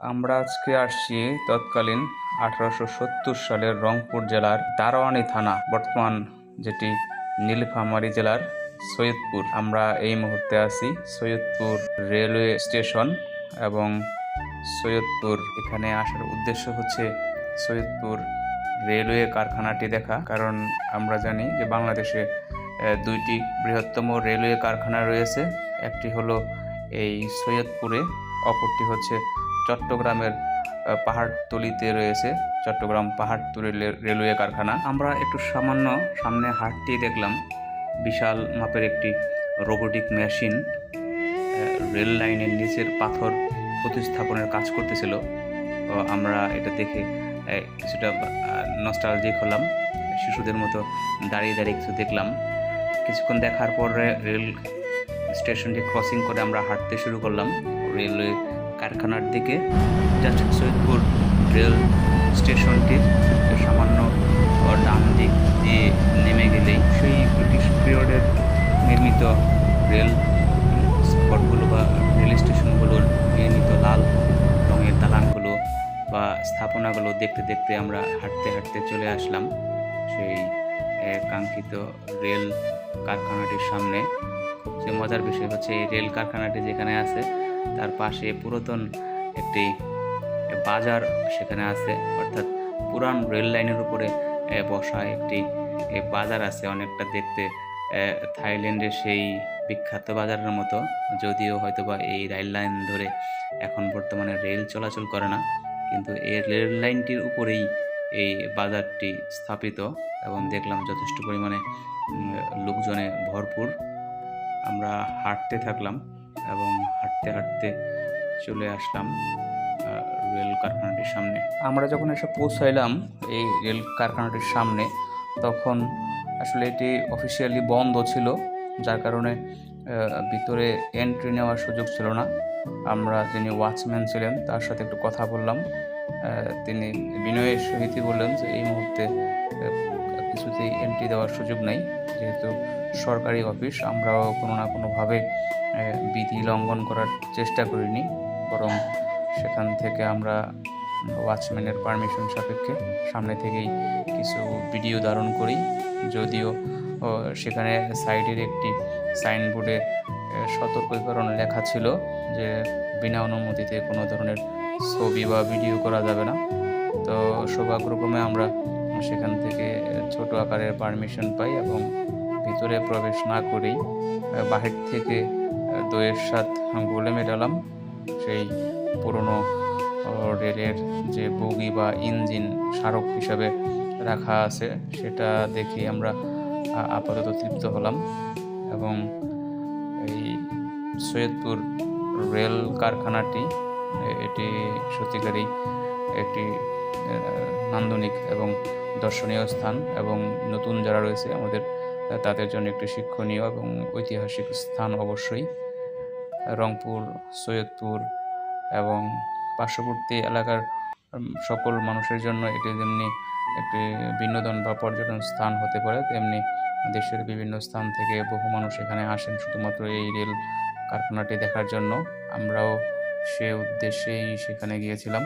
আমরা আজকে আসছি তৎকালীন 1870 সালের রংপুর জেলার দারোয়ানি থানা, বর্তমান যেটি নীলফামারী জেলার সৈয়দপুর। আমরা এই মুহূর্তে আছি সৈয়দপুর রেলওয়ে স্টেশন এবং সৈয়দপুর এখানে আসার উদ্দেশ্য হচ্ছে সৈয়দপুর রেলওয়ে কারখানাটি দেখা। কারণ আমরা জানি যে বাংলাদেশে দুইটি বৃহত্তম রেলওয়ে কারখানা রয়েছে। একটি হলো এই সৈয়দপুরে, অপরটি হচ্ছে চট্টগ্রামের পাহাড়তলিতে রয়েছে চট্টগ্রাম পাহাড়তলি রেলওয়ে কারখানা। আমরা একটু সামান্য সামনে হাঁটতেই দেখলাম বিশাল মাপের একটি রোবোটিক মেশিন রেল লাইনের নিচের পাথর প্রতিস্থাপনের কাজ করতেছিল। আমরা এটা দেখে কিছুটা নস্টালজিক হলাম, শিশুদের মতো দাঁড়িয়ে দাঁড়িয়ে কিছু দেখলাম। কিছুক্ষণ দেখার পর রেল স্টেশনটি ক্রসিং করে আমরা হাঁটতে শুরু করলাম রেলওয়ে কারখানার দিকে। জাস্ট সৈয়দপুর রেল স্টেশনটির সামান্য ডান দিক দিয়ে নেমে গেলেই সেই ব্রিটিশ পিরিয়ডের নির্মিত রেল স্পটগুলো বা রেল স্টেশনগুলোর নির্মিত লাল রঙের দালানগুলো বা স্থাপনাগুলো দেখতে দেখতে আমরা হাঁটতে হাঁটতে চলে আসলাম সেই কাঙ্ক্ষিত রেল কারখানাটির সামনে। সবচেয়ে মজার বিষয় হচ্ছে এই রেল কারখানাটি যেখানে আছে তার পাশে পুরাতন একটি বাজার সেখানে আছে, অর্থাৎ পুরান রেল লাইনের উপরে বসা একটি বাজার আছে, অনেকটা দেখতে থাইল্যান্ডের সেই বিখ্যাত বাজারের মতো। যদিও হয়তোবা এই রেল লাইন ধরে এখন বর্তমানে রেল চলাচল করে না, কিন্তু এই রেল লাইনটির উপরেই এই বাজারটি স্থাপিত এবং দেখলাম যথেষ্ট পরিমাণে লোকজনে ভরপুর। আমরা হাঁটতে থাকলাম এবং হাঁটতে হাঁটতে চলে আসলাম রেল কারখানাটির সামনে। আমরা যখন এসে পৌঁছাইলাম এই রেল কারখানাটির সামনে, তখন আসলে এটি অফিসিয়ালি বন্ধ ছিল, যার কারণে ভিতরে এন্ট্রি নেওয়ার সুযোগ ছিল না। আমরা যিনি ওয়াচম্যান ছিলেন তার সাথে একটু কথা বললাম। তিনি বিনয়ের সহিতই বললেন যে এই মুহূর্তে কিছুতেই এন্ট্রি দেওয়ার সুযোগ নেই, যেহেতু সরকারি অফিস। আমরাও কোনো না কোনোভাবে বিধি লঙ্ঘন করার চেষ্টা করিনি, বরং সেখান থেকে আমরা ওয়াচম্যানের পারমিশন সাপেক্ষে সামনে থেকেই কিছু ভিডিও ধারণ করি। যদিও সেখানে সাইডের একটি সাইনবোর্ডে সতর্কীকরণ লেখা ছিল যে বিনা অনুমতিতে কোনো ধরনের ছবি বা ভিডিও করা যাবে না। তো সৌভাগ্যক্রমে আমরা সেখান থেকে ছোট আকারের পারমিশন পাই এবং ভিতরে প্রবেশ না করেই বাহির থেকে দইয়ের স্বাদ গলে মেটালাম সেই পুরনো রেলের যে বগি বা ইঞ্জিন স্মারক হিসাবে রাখা আছে, সেটা দেখে আমরা আপাতত তৃপ্ত হলাম। এবং এই সৈয়দপুর রেল কারখানাটি এটি সত্যিকারই একটি নান্দনিক এবং দর্শনীয় স্থান, এবং নতুন যারা রয়েছে আমাদের তাদের জন্য একটি শিক্ষণীয় এবং ঐতিহাসিক স্থান অবশ্যই। রংপুর, সৈয়দপুর এবং পার্শ্ববর্তী এলাকার সকল মানুষের জন্য এটি যেমনি একটি বিনোদন বা পর্যটন স্থান হতে পারে, তেমনি দেশের বিভিন্ন স্থান থেকে বহু মানুষ এখানে আসেন শুধুমাত্র এই রেল কারখানাটি দেখার জন্য। আমরাও সে উদ্দেশ্যেই সেখানে গিয়েছিলাম।